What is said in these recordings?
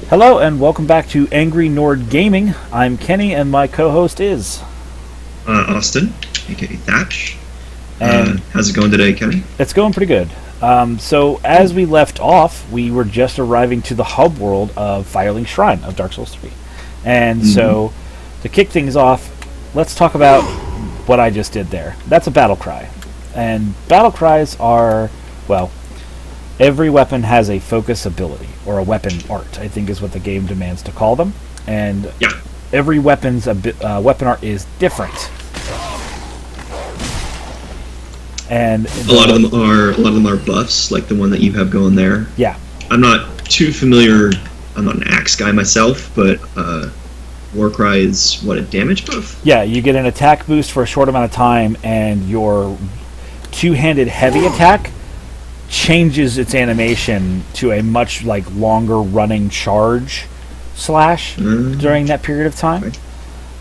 Hello and welcome back to Angry Nord Gaming. I'm Kenny and my co-host is... Austin, aka Thatch. And how's it going today, Kenny? It's going pretty good. So as we left off, we were just arriving to the hub world of Firelink Shrine of Dark Souls 3. And so, to kick things off, let's talk about what I just did there. That's a battle cry. And battle cries are, well, every weapon has a focus ability, or a weapon art, I think is what the game demands to call them. And every weapon's weapon art is different. And a lot of them are buffs, like the one that you have going there. Yeah. I'm not too familiar. I'm not an axe guy myself, but Warcry is what, a damage buff? Yeah, you get an attack boost for a short amount of time, and your two-handed heavy attack changes its animation to a much longer running charge slash during that period of time.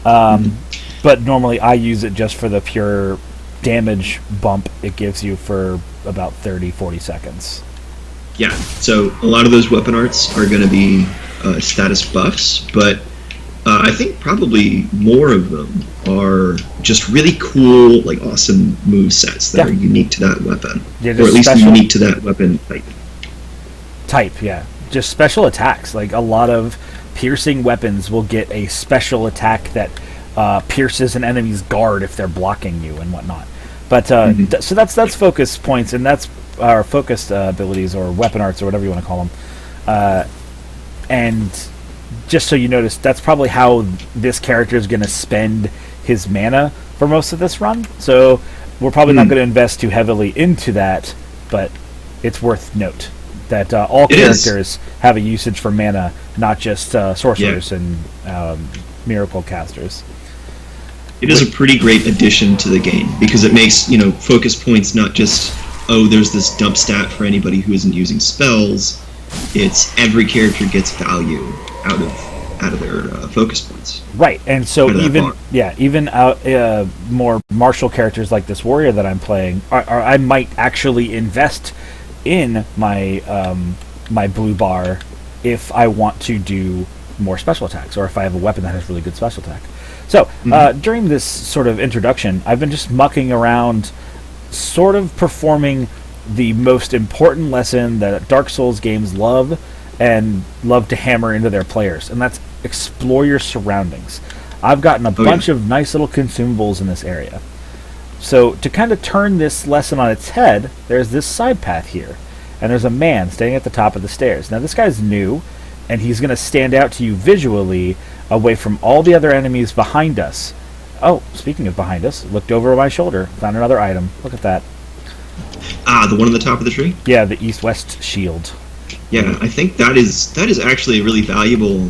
But normally I use it just for the pure damage bump it gives you for about 30-40 seconds. Yeah, so a lot of those weapon arts are going to be status buffs, but I think probably more of them are just really cool, awesome move sets that are unique to that weapon, or at least unique to that weapon type. Yeah, just special attacks. Like a lot of piercing weapons will get a special attack that pierces an enemy's guard if they're blocking you and whatnot. But so that's focus points, and that's our focused abilities or weapon arts or whatever you want to call them. And just so you notice, that's probably how this character is going to spend his mana for most of this run. So we're probably not going to invest too heavily into that, but it's worth note that all characters have a usage for mana, not just sorcerers and miracle casters. It is a pretty great addition to the game because it makes focus points not just, oh, there's this dump stat for anybody who isn't using spells. It's every character gets value out of their focus points. Right, and so even more martial characters like this warrior that I'm playing, I might actually invest in my my blue bar if I want to do more special attacks, or if I have a weapon that has really good special attack. So during this sort of introduction, I've been just mucking around, sort of performing the most important lesson that Dark Souls games love to hammer into their players, and that's explore your surroundings. I've gotten a bunch of nice little consumables in this area. So to kind of turn this lesson on its head, there's this side path here, and there's a man standing at the top of the stairs. Now this guy's new, and he's going to stand out to you visually away from all the other enemies behind us. Oh, speaking of behind us, looked over my shoulder, found another item. Look at that. The one on the top of the tree? Yeah, the east-west shield. Yeah, I think that is actually a really valuable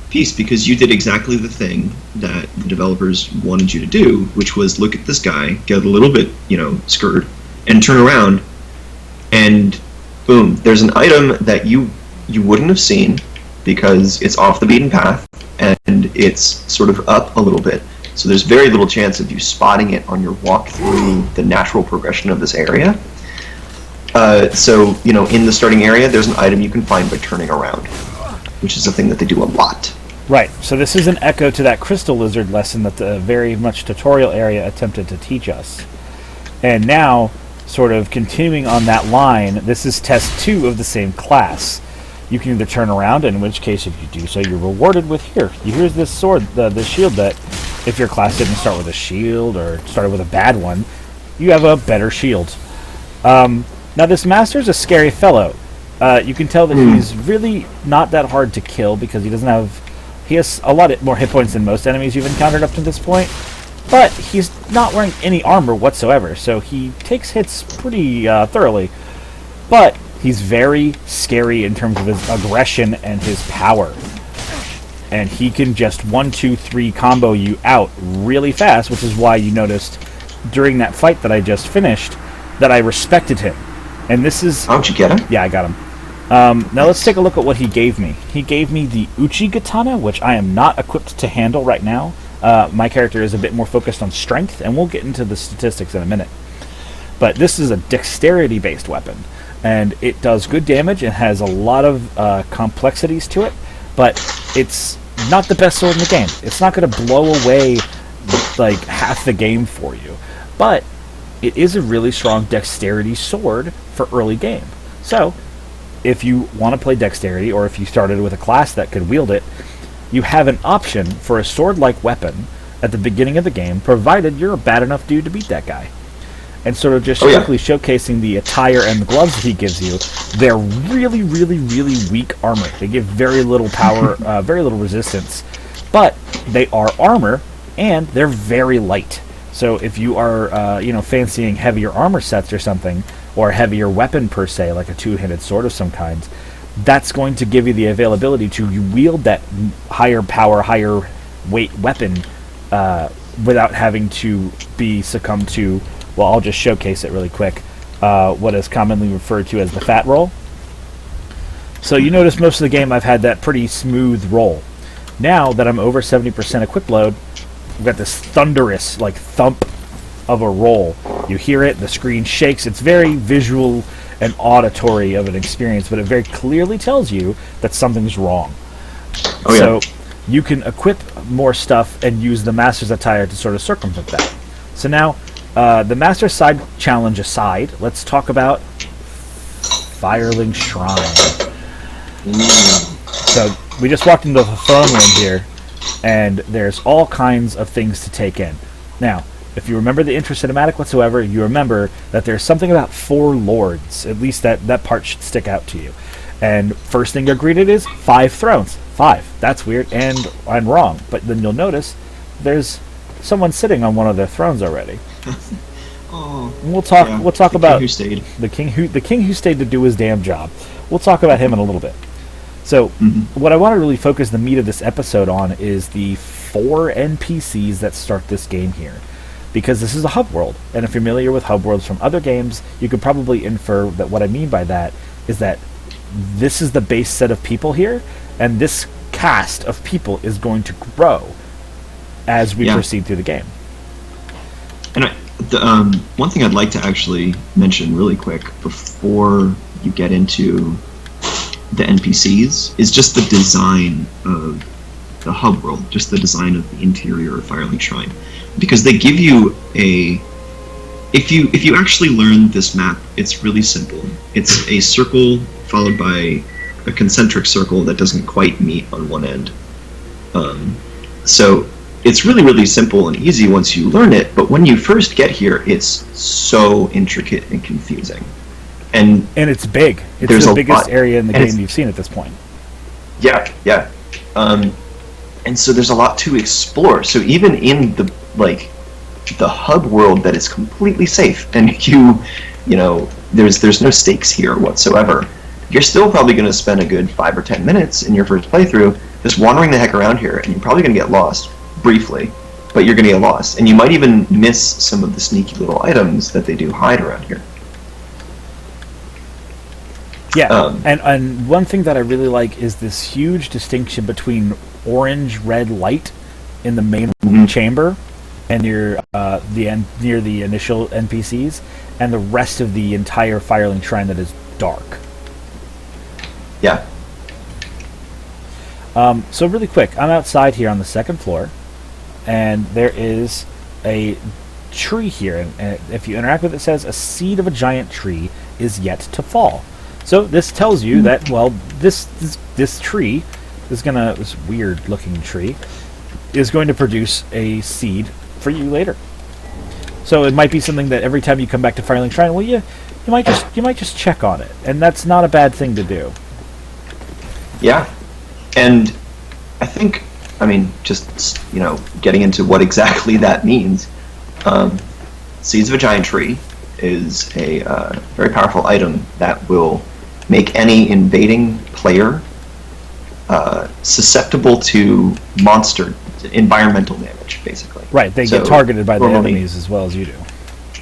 piece, because you did exactly the thing that the developers wanted you to do, which was look at this guy, get a little bit, scared, and turn around, and boom, there's an item that you wouldn't have seen because it's off the beaten path, and it's sort of up a little bit. So there's very little chance of you spotting it on your walk through the natural progression of this area. So, in the starting area, there's an item you can find by turning around, which is a thing that they do a lot. Right, so this is an echo to that crystal lizard lesson that the very much tutorial area attempted to teach us. And now, sort of continuing on that line, this is test 2 of the same class. You can either turn around, in which case, if you do so, you're rewarded with here's this sword, the shield that, if your class didn't start with a shield or started with a bad one, you have a better shield. Now this master's a scary fellow. You can tell that he's really not that hard to kill because he has a lot more hit points than most enemies you've encountered up to this point, but he's not wearing any armor whatsoever, so he takes hits pretty thoroughly. But he's very scary in terms of his aggression and his power. And he can just 1, 2, 3 combo you out really fast, which is why you noticed during that fight that I just finished that I respected him. And this is... How'd you get him? Yeah, I got him. Now let's take a look at what he gave me. He gave me the Uchi Katana, which I am not equipped to handle right now. My character is a bit more focused on strength, and we'll get into the statistics in a minute. But this is a dexterity-based weapon, and it does good damage and has a lot of complexities to it. but it's not the best sword in the game. It's not going to blow away like half the game for you, but it is a really strong dexterity sword for early game. So if you want to play dexterity, or if you started with a class that could wield it, you have an option for a sword-like weapon at the beginning of the game, provided you're a bad enough dude to beat that guy. And sort of just quickly showcasing the attire and the gloves that he gives you, they're really, really, really weak armor. They give very little power, very little resistance, but they are armor, and they're very light. So if you are, fancying heavier armor sets or something, or a heavier weapon per se, like a two-handed sword of some kind, that's going to give you the availability to wield that higher power, higher weight weapon without having to be succumbed to, well, I'll just showcase it really quick, what is commonly referred to as the fat roll. So you notice most of the game I've had that pretty smooth roll. Now that I'm over 70% equip load, I've got this thunderous, like, thump of a roll. You hear it, the screen shakes. It's very visual and auditory of an experience, but it very clearly tells you that something's wrong. So you can equip more stuff and use the Master's Attire to sort of circumvent that. So now, the Master Side Challenge aside, let's talk about Firelink Shrine. So we just walked into the throne room here, and there's all kinds of things to take in. Now, if you remember the intro cinematic whatsoever, you remember that there's something about 4 lords. At least that part should stick out to you. And first thing you're greeted is 5 thrones. 5. That's weird, and I'm wrong. But then you'll notice there's someone sitting on one of their thrones already. We'll talk about the king who stayed to do his damn job. We'll talk about him in a little bit. So, what I want to really focus the meat of this episode on is the 4 NPCs that start this game here. Because this is a hub world, and if you're familiar with hub worlds from other games, you could probably infer that what I mean by that is that this is the base set of people here, and this cast of people is going to grow as we proceed through the game. And one thing I'd like to actually mention really quick before you get into the NPCs is just the design of the hub world, just the design of the interior of Firelink Shrine. Because they give you if you actually learn this map, it's really simple. It's a circle followed by a concentric circle that doesn't quite meet on one end. So it's really, really simple and easy once you learn it, but when you first get here, it's so intricate and confusing. And it's big. It's the biggest area in the game you've seen at this point. Yeah. And so there's a lot to explore. So even in the hub world that is completely safe, and there's no stakes here whatsoever, you're still probably going to spend a good 5 or 10 minutes in your first playthrough just wandering the heck around here, and you're probably going to get lost briefly, but you're going to get lost, and you might even miss some of the sneaky little items that they do hide around here. Yeah, and one thing that I really like is this huge distinction between orange-red light in the main chamber and near the initial NPCs, and the rest of the entire Firelink Shrine that is dark. Yeah. So really quick, I'm outside here on the 2nd floor, and there is a tree here, and if you interact with it, it says a seed of a giant tree is yet to fall. So this tells you that, well, this tree is this weird looking tree is going to produce a seed for you later. So it might be something that every time you come back to Firelink Shrine, well, you might just check on it, and that's not a bad thing to do. Yeah, and I think, just getting into what exactly that means. Seeds of a giant tree is a very powerful item that will make any invading player susceptible to environmental damage, basically. Right, they get targeted by the enemies as well as you do.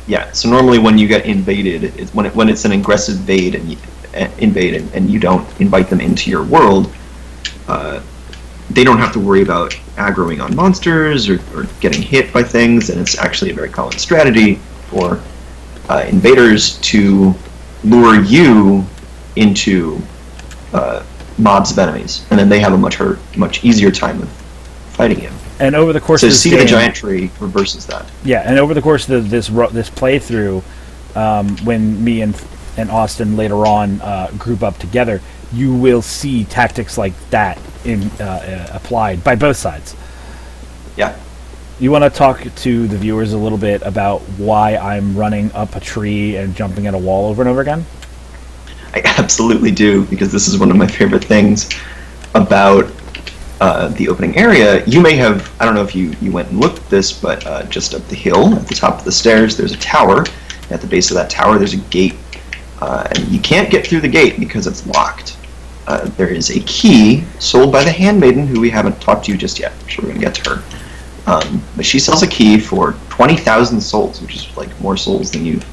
Yeah, so normally when you get invaded, it's when it's an aggressive invade and you don't invite them into your world, they don't have to worry about aggroing on monsters or getting hit by things, and it's actually a very common strategy for invaders to lure you into mobs of enemies, and then they have a much easier time of fighting you. And over the course So of this Seed game, of the Giant Tree reverses that. yeah, and over the course of this playthrough, when me and Austin later on group up together, you will see tactics like that applied by both sides. Yeah. You want to talk to the viewers a little bit about why I'm running up a tree and jumping at a wall over and over again? I absolutely do, because this is one of my favorite things about the opening area. You may have, I don't know if you went and looked at this, but just up the hill, at the top of the stairs, there's a tower. At the base of that tower, there's a gate. And you can't get through the gate because it's locked. There is a key sold by the handmaiden, who we haven't talked to just yet. I'm sure we're going to get to her. But she sells a key for 20,000 souls, which is like more souls than you've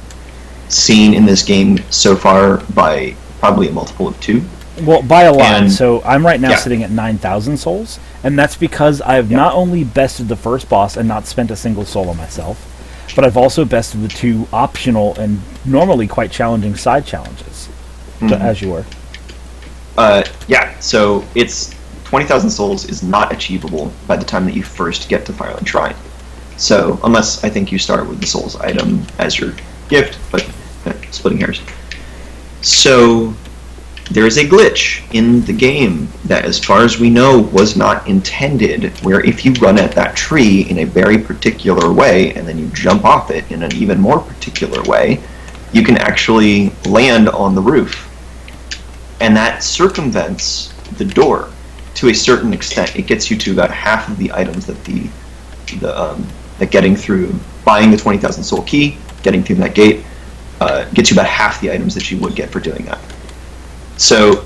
seen in this game so far by probably a multiple of 2. Well, by a lot. And, so I'm right now sitting at 9,000 souls, and that's because I've not only bested the first boss and not spent a single soul on myself, but I've also bested the 2 optional and normally quite challenging side challenges, as you were. So it's 20,000 souls is not achievable by the time that you first get to Firelink Shrine. So, unless I think you start with the souls item as your gift, but splitting hairs. So, there is a glitch in the game that, as far as we know, was not intended, where if you run at that tree in a very particular way, and then you jump off it in an even more particular way, you can actually land on the roof. And that circumvents the door to a certain extent. It gets you to about half of the items that that getting through, buying the 20,000 soul key, getting through that gate, gets you about half the items that you would get for doing that. So,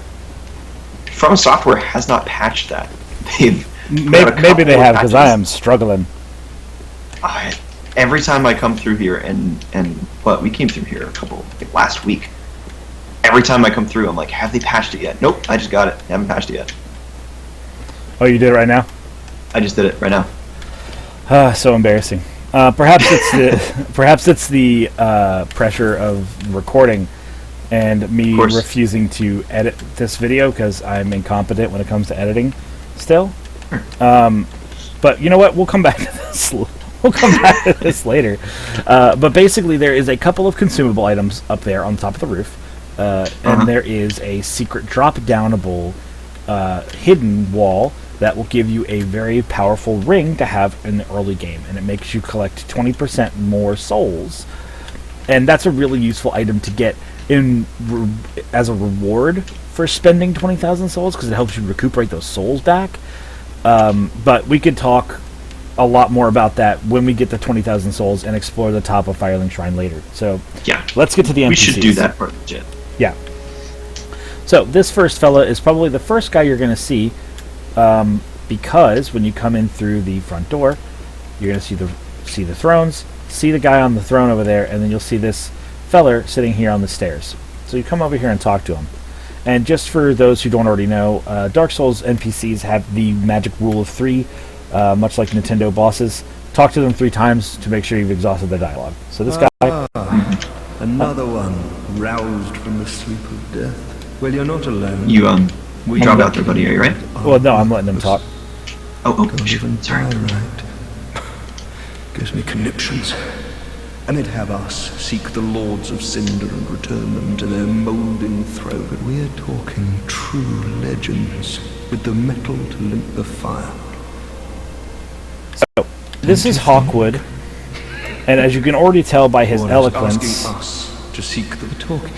From Software has not patched that. Maybe they have, because I am struggling. Every time I come through here, but we came through here last week. Every time I come through, I'm like, have they patched it yet? Nope, I just got it. They haven't patched it yet. Oh, you did it right now? I just did it right now. So embarrassing. Perhaps it's the pressure of recording and me refusing to edit this video because I'm incompetent when it comes to editing still. But you know what? We'll come back to this. We'll come back to this later. But basically, there is a couple of consumable items up there on top of the roof. And there is a secret drop-downable hidden wall that will give you a very powerful ring to have in the early game, and it makes you collect 20% more souls. And that's a really useful item to get as a reward for spending 20,000 souls, because it helps you recuperate those souls back. But we could talk a lot more about that when we get the 20,000 souls and explore the top of Firelink Shrine later. So let's get to the NPCs. We should do that part legit. Yeah. So this first fella is probably the first guy you're going to see, because when you come in through the front door, you're going to see the thrones, see the guy on the throne over there, and then you'll see this feller sitting here on the stairs. So you come over here and talk to him. And just for those who don't already know, Dark Souls NPCs have the magic rule of 3, much like Nintendo bosses. Talk to them 3 times to make sure you've exhausted their dialogue. So this guy... Another one, roused from the sleep of death. Well, you're not alone. You dropped out there, buddy. Are you right? Well, no, I'm letting him talk. Sorry. Right. Gives me conniptions. And it'd have us seek the lords of Cinder and return them to their moulding throne. But we're talking true legends with the metal to link the fire. So, this is Hawkwood. And as you can already tell by his eloquence, us to seek the talking.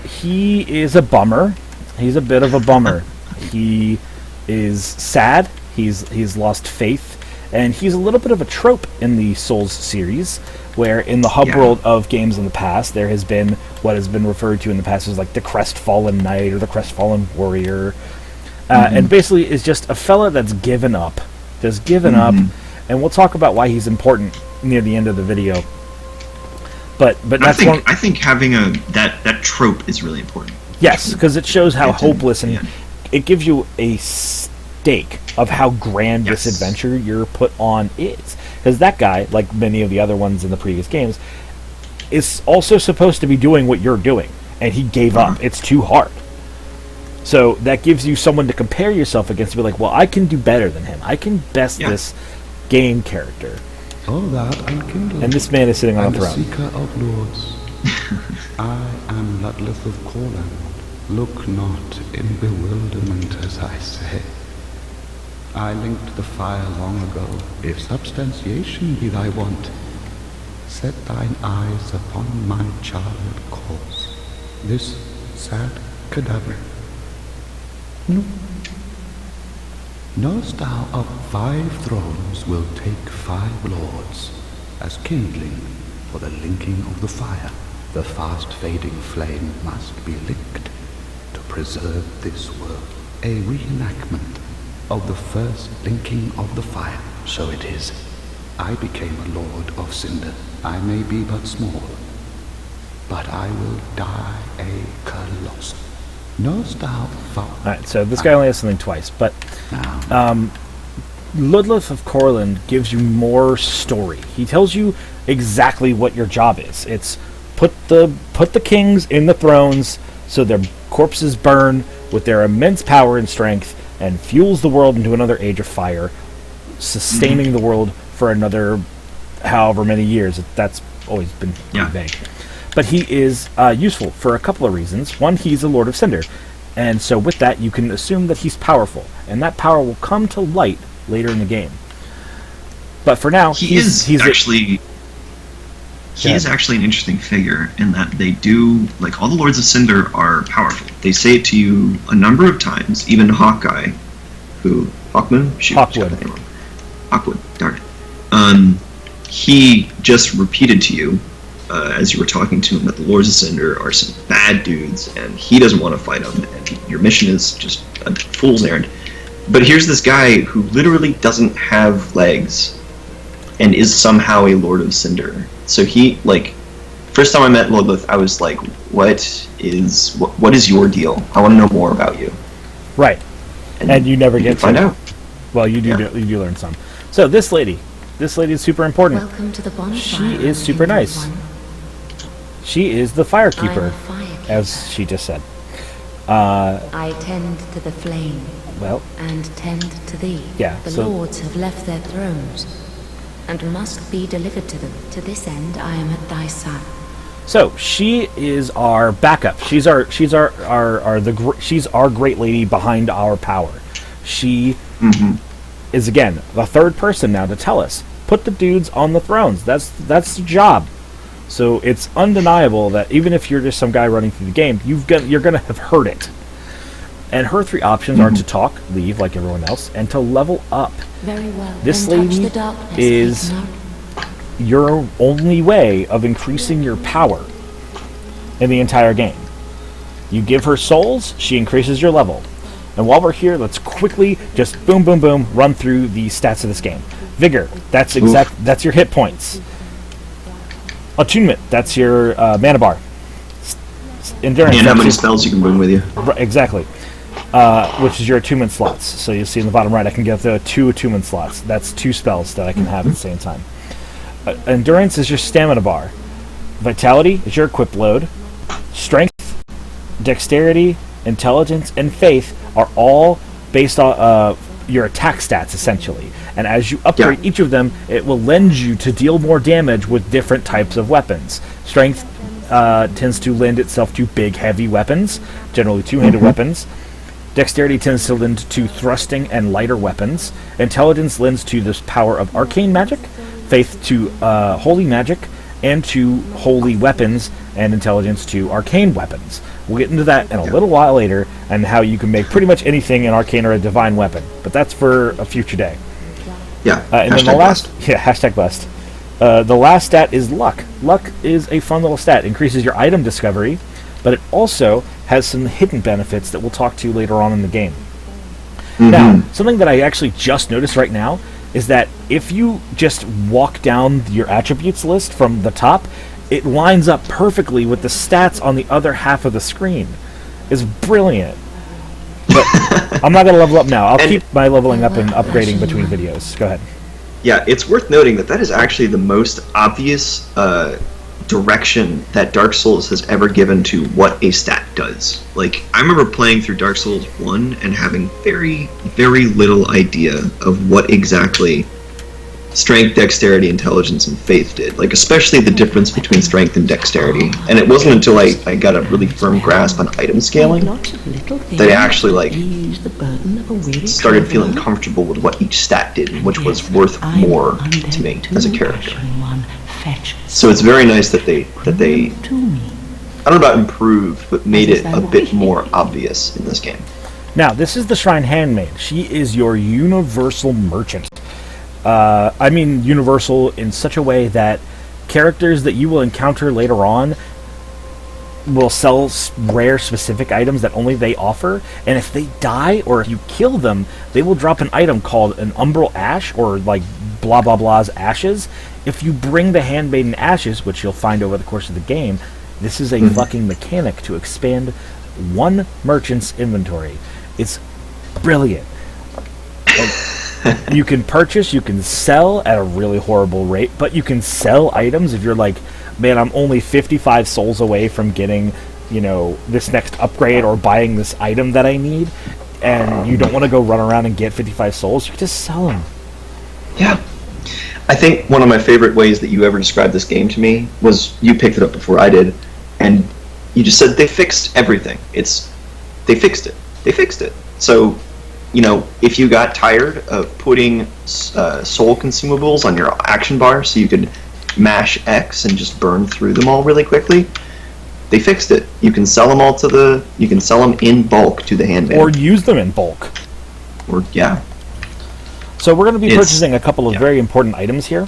He is a bummer. He's a bit of a bummer. He is sad. He's lost faith, and he's a little bit of a trope in the Souls series, where in the hub world of games in the past, there has been what has been referred to in the past as like the Crestfallen Knight or the Crestfallen Warrior, and basically is just a fella that's given up, and we'll talk about why he's important near the end of the video. But that's I think having that trope is really important. Yes, because it shows how hopeless, and it gives you a stake of how grand this adventure you're put on is. Because that guy, like many of the other ones in the previous games, is also supposed to be doing what you're doing, and he gave up. It's too hard. So that gives you someone to compare yourself against to be like, well, I can do better than him. I can best this game character. All that unkindled. And this man is sitting on a throne. Seeker of lords. I am Ludleth of Corland. Look not in bewilderment as I say. I linked the fire long ago. If substantiation be thy want, set thine eyes upon my charred corpse. This sad cadaver. No. Knowest thou of 5 thrones will take 5 lords, as kindling for the linking of the fire? The fast-fading flame must be licked to preserve this world. A reenactment of the first linking of the fire. So it is. I became a lord of cinder. I may be but small, but I will die a colossal. Knowest thou Alright, so this guy only has something twice, but Ludleth of Corland gives you more story. He tells you exactly what your job is. It's put the kings in the thrones so their corpses burn with their immense power and strength and fuels the world into another age of fire, sustaining the world for another however many years. That's always been vague. But he is useful for a couple of reasons. One, he's a Lord of Cinder, and so with that you can assume that he's powerful, and that power will come to light later in the game. But for now, he's actually an interesting figure in that they do, like, all the Lords of Cinder are powerful. They say it to you a number of times. Even Hawkeye, Hawkwood, darn it. He just repeated to you, as you were talking to him, that the Lords of Cinder are some bad dudes, and he doesn't want to fight them, and your mission is just a fool's errand. But here's this guy who literally doesn't have legs, and is somehow a Lord of Cinder. So he, like, first time I met Ludleth, I was like, what is your deal? I want to know more about you. Right. And you never get to find out. Well, you do learn some. So this lady is super important. Welcome to the bonfire. She is super nice. She is the firekeeper, as she just said. I tend to the flame. Well. And tend to thee. Yeah. The lords have left their thrones, and must be delivered to them. To this end, I am at thy side. So she is our backup. She's our great lady behind our power. She is again the third person now to tell us, put the dudes on the thrones. That's the job. So it's undeniable that even if you're just some guy running through the game, you're gonna have heard it. And her 3 options are to talk, leave like everyone else, and to level up. Very well. This lady is your only way of increasing your power in the entire game. You give her souls, she increases your level. And while we're here, let's quickly just boom, boom, boom, run through the stats of this game. Vigor, that's your hit points. Attunement, that's your mana bar. Endurance, and how many spells you can bring with you. Exactly. Which is your attunement slots. So you see in the bottom right, I can get the 2 attunement slots. That's 2 spells that I can have at the same time. Endurance is your stamina bar. Vitality is your equip load. Strength, dexterity, intelligence, and faith are all based on your attack stats, essentially. And as you upgrade each of them, it will lend you to deal more damage with different types of weapons. Strength tends to lend itself to big, heavy weapons, generally 2-handed weapons. Dexterity tends to lend to thrusting and lighter weapons. Intelligence lends to this power of arcane magic. Faith to holy magic, and to holy weapons, and intelligence to arcane weapons. We'll get into that in a little while later, and how you can make pretty much anything an arcane or a divine weapon. But that's for a future day. Yeah. And then the last, hashtag blessed. The last stat is luck. Luck is a fun little stat. It increases your item discovery, but it also has some hidden benefits that we'll talk to later on in the game. Now, something that I actually just noticed right now is that if you just walk down your attributes list from the top, it lines up perfectly with the stats on the other half of the screen. It's brilliant. But I'm not going to level up now. I'll keep my leveling up and upgrading between videos. Go ahead. Yeah, it's worth noting that is actually the most obvious direction that Dark Souls has ever given to what a stat does. Like, I remember playing through Dark Souls 1 and having very, very little idea of what exactly strength, dexterity, intelligence, and faith did. Like, especially the difference between strength and dexterity. And it wasn't until I got a really firm grasp on item scaling that I actually, like, started feeling comfortable with what each stat did, which was worth more to me as a character. So it's very nice that they I don't know about improved, but made it a bit more obvious in this game. Now, this is the Shrine Handmaid. She is your universal merchant. I mean universal in such a way that characters that you will encounter later on will sell rare specific items that only they offer, and if they die or if you kill them, they will drop an item called an Umbral Ash, or like blah blah blah's ashes. If you bring the Handmaiden ashes, which you'll find over the course of the game, this is a fucking mechanic to expand one merchant's inventory. It's brilliant. You can purchase, you can sell at a really horrible rate, but you can sell items if you're like, man, I'm only 55 souls away from getting, you know, this next upgrade or buying this item that I need, and you don't want to go run around and get 55 souls, you can just sell them. Yeah. I think one of my favorite ways that you ever described this game to me was, you picked it up before I did, and you just said they fixed everything. They fixed it. So, you know, if you got tired of putting soul consumables on your action bar so you could mash X and just burn through them all really quickly, they fixed it. You can sell them all you can sell them in bulk to the handmaid. Or use them in bulk. Yeah. So we're going to be purchasing a couple of very important items here.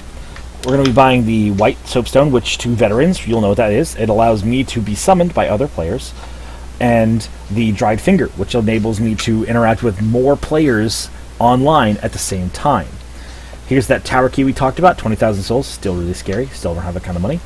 We're going to be buying the white soapstone, which to veterans, you'll know what that is. It allows me to be summoned by other players. And the dried finger, which enables me to interact with more players online at the same time. Here's that tower key we talked about, 20,000 souls, still really scary, still don't have that kind of money.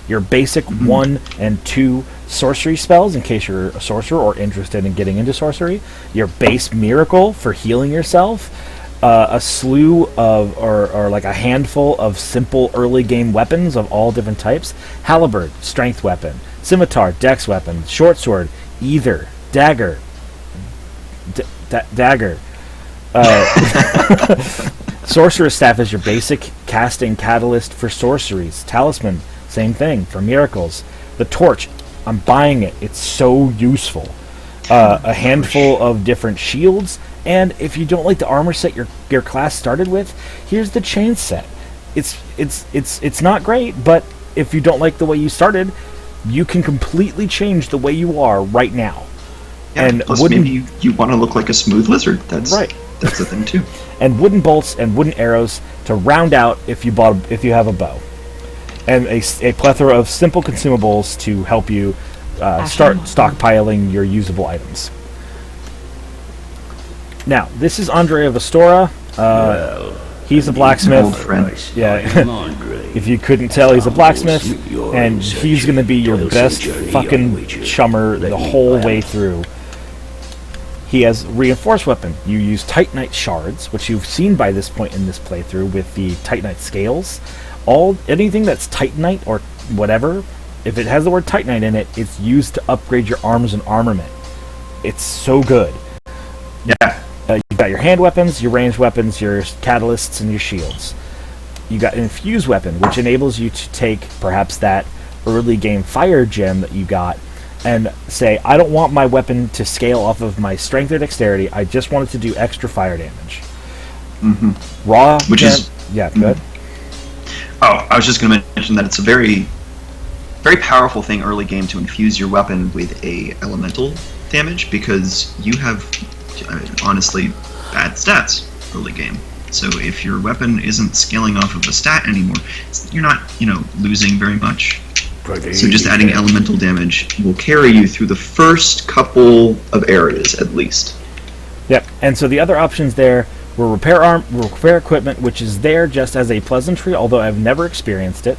Your basic 1 and 2 sorcery spells, in case you're a sorcerer or interested in getting into sorcery. Your base miracle for healing yourself. A slew of, or like a handful of simple early game weapons of all different types. Halberd, strength weapon. Scimitar, dex weapon. Short sword, either. Dagger. Dagger. Sorcerer's Staff is your basic casting catalyst for sorceries. Talisman, same thing, for miracles. The Torch, I'm buying it. It's so useful. A handful of different shields, and if you don't like the armor set your class started with, here's the chain set. It's not great, but if you don't like the way you started, you can completely change the way you are right now. Yeah, and plus maybe you want to look like a smooth lizard. That's right. That's the thing too. And wooden bolts and wooden arrows to round out if you have a bow, and a plethora of simple consumables to help you start stockpiling your usable items. Now, this is Andre of Astora. He's a blacksmith. Yeah. If you couldn't tell, he's a blacksmith, and he's going to be your best fucking chummer the whole way through. He has reinforced weapon. You use Titanite shards, which you've seen by this point in this playthrough with the Titanite scales. Anything that's Titanite or whatever, if it has the word Titanite in it, it's used to upgrade your arms and armament. It's so good. Yeah. You've got your hand weapons, your ranged weapons, your catalysts, and your shields. You got an infused weapon, which enables you to take perhaps that early game fire gem that you got and say, I don't want my weapon to scale off of my strength or dexterity, I just want it to do extra fire damage. Mm-hmm. Raw, which is good. Oh, I was just going to mention that it's a very, very powerful thing early game to infuse your weapon with a elemental damage, because you have honestly bad stats early game. So if your weapon isn't scaling off of a stat anymore, you're not, losing very much. So just adding elemental damage will carry you through the first couple of areas at least. Yep. And so the other options there were repair equipment, which is there just as a pleasantry, although I've never experienced it,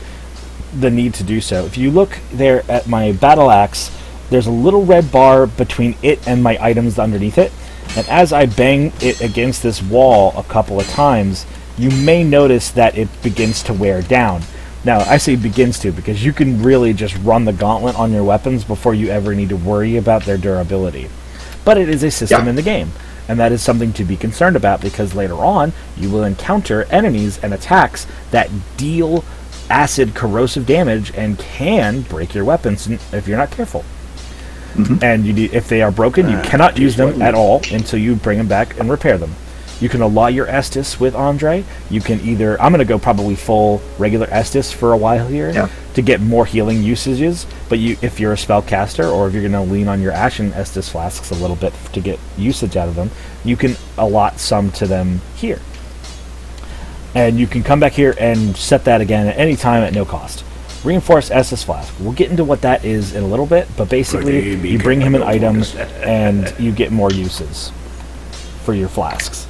the need to do so. If you look there at my battle axe, there's a little red bar between it and my items underneath it. And as I bang it against this wall a couple of times, you may notice that it begins to wear down. Now, I say begins to, because you can really just run the gauntlet on your weapons before you ever need to worry about their durability. But it is a system in the game, and that is something to be concerned about, because later on, you will encounter enemies and attacks that deal acid corrosive damage and can break your weapons if you're not careful. And if they are broken, you cannot use them at all until you bring them back and repair them. You can ally your Estus with Andre. You can either... I'm going to go probably full regular Estus for a while here to get more healing usages. But if you're a spellcaster, or if you're going to lean on your Ashen Estus flasks a little bit to get usage out of them, you can allot some to them here. And you can come back here and set that again at any time at no cost. Reinforced Estus flask. We'll get into what that is in a little bit, but basically you bring him an item and you get more uses for your flasks.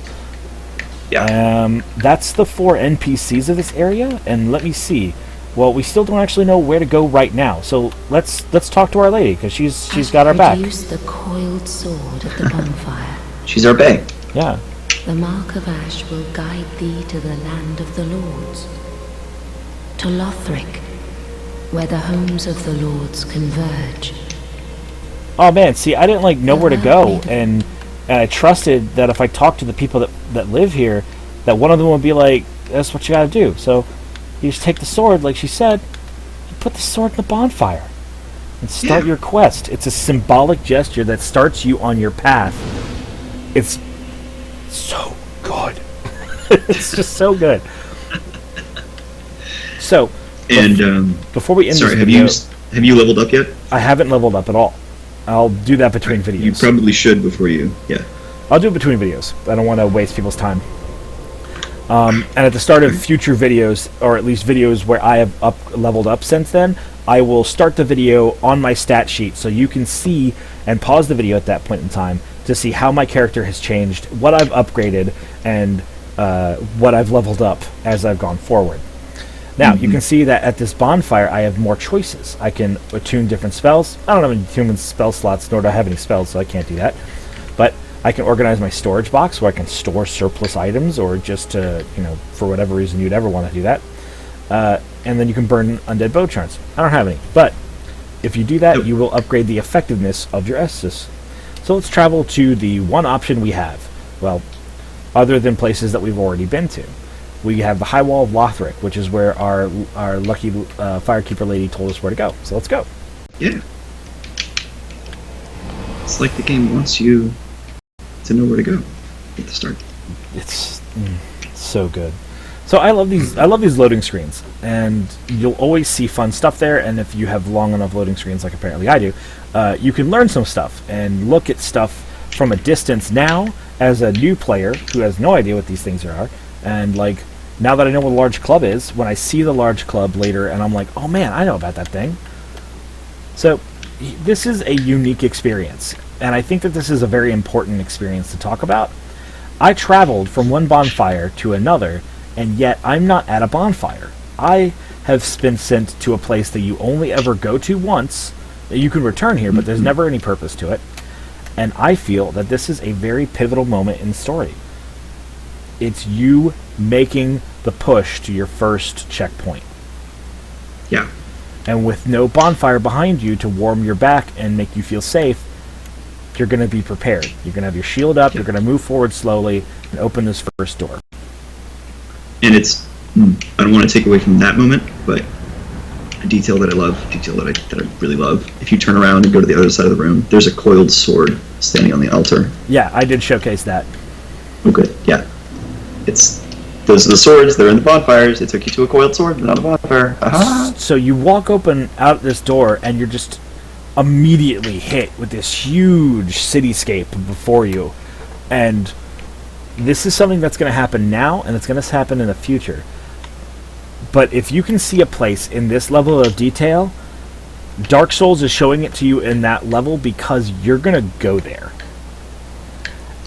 That's the 4 NPCs of this area, and let me see. Well, we still don't actually know where to go right now, so let's talk to Our Lady, because she's got our back. Use the coiled sword of the bonfire. She's our bae. Yeah. The mark of ash will guide thee to the land of the lords, to Lothric, where the homes of the lords converge. Oh man, see, I didn't know where to go, and I trusted that if I talked to the people that live here, that one of them would be like, that's what you gotta do. So you just take the sword, like she said, and put the sword in the bonfire and start your quest. It's a symbolic gesture that starts you on your path. It's so good. It's just so good. So, and before we end sorry, this video, have you leveled up yet? I haven't leveled up at all. I'll do that between videos. You probably should before you, I'll do it between videos. I don't want to waste people's time. And at the start of future videos, or at least videos where I have leveled up since then, I will start the video on my stat sheet so you can see and pause the video at that point in time to see how my character has changed, what I've upgraded, and what I've leveled up as I've gone forward. Now, you can see that at this bonfire, I have more choices. I can attune different spells. I don't have any human spell slots, nor do I have any spells, so I can't do that. But I can organize my storage box where I can store surplus items, or just to, for whatever reason you'd ever want to do that. And then you can burn undead bow charms. I don't have any. But if you do that, you will upgrade the effectiveness of your Estus. So let's travel to the one option we have. Well, other than places that we've already been to. We have the High Wall of Lothric, which is where our lucky Firekeeper lady told us where to go. So let's go. Yeah. It's like the game wants you to know where to go at the start. It's so good. So I love these loading screens, and you'll always see fun stuff there. And if you have long enough loading screens, like apparently I do, you can learn some stuff and look at stuff from a distance now as a new player who has no idea what these things are. And now that I know what a large club is, when I see the large club later, and I'm like, oh man, I know about that thing. So this is a unique experience, and I think that this is a very important experience to talk about. I traveled from one bonfire to another, and yet I'm not at a bonfire. I have been sent to a place that you only ever go to once. You can return here, but there's never any purpose to it. And I feel that this is a very pivotal moment in the story. It's you making the push to your first checkpoint. Yeah. And with no bonfire behind you to warm your back and make you feel safe, you're going to be prepared. You're going to have your shield up, you're going to move forward slowly, and open this first door. And it's, I don't want to take away from that moment, but a detail that I really love. If you turn around and go to the other side of the room, there's a coiled sword standing on the altar. Yeah, I did showcase that. Oh, good. Yeah. Those are the swords, they're in the bonfires. It took you to a coiled sword, but not a bonfire. Aha! So you walk open out this door, and you're just immediately hit with this huge cityscape before you. And this is something that's going to happen now, and it's going to happen in the future. But if you can see a place in this level of detail, Dark Souls is showing it to you in that level because you're going to go there.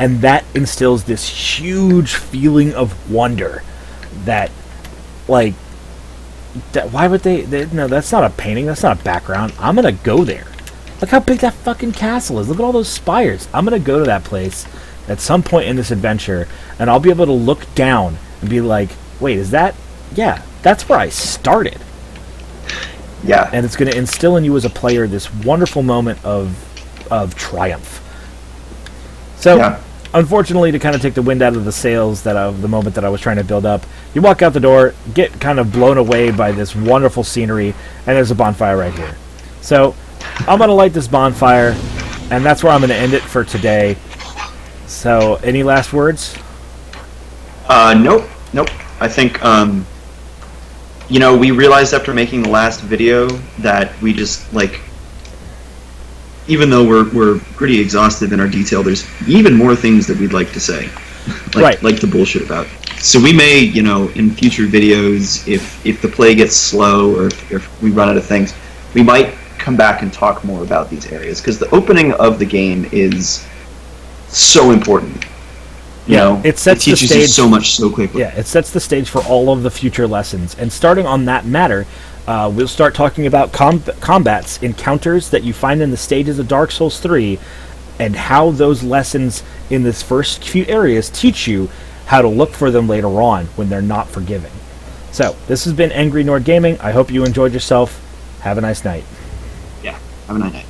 And that instills this huge feeling of wonder that, why would they no, that's not a painting, that's not a background. I'm going to go there. Look how big that fucking castle is. Look at all those spires. I'm going to go to that place at some point in this adventure, and I'll be able to look down and be like, wait, is that? Yeah, that's where I started. Yeah. And it's going to instill in you as a player this wonderful moment of triumph. So, Yeah. unfortunately, to kind of take the wind out of the sails of the moment that I was trying to build up, you walk out the door, get kind of blown away by this wonderful scenery, and there's a bonfire right here. So, I'm going to light this bonfire, and that's where I'm going to end it for today. So, any last words? Nope. I think, we realized after making the last video that we just, like, even though we're pretty exhaustive in our detail, there's even more things that we'd like to say. Like the bullshit about. So we may, in future videos, if the play gets slow or if we run out of things, we might come back and talk more about these areas, because the opening of the game is so important. It sets the teaches stage you so much so quickly. Yeah, it sets the stage for all of the future lessons. And starting on that matter, we'll start talking about combats, encounters that you find in the stages of Dark Souls 3, and how those lessons in this first few areas teach you how to look for them later on when they're not forgiving. So, this has been Angry Nord Gaming. I hope you enjoyed yourself. Have a nice night. Yeah, have a nice night.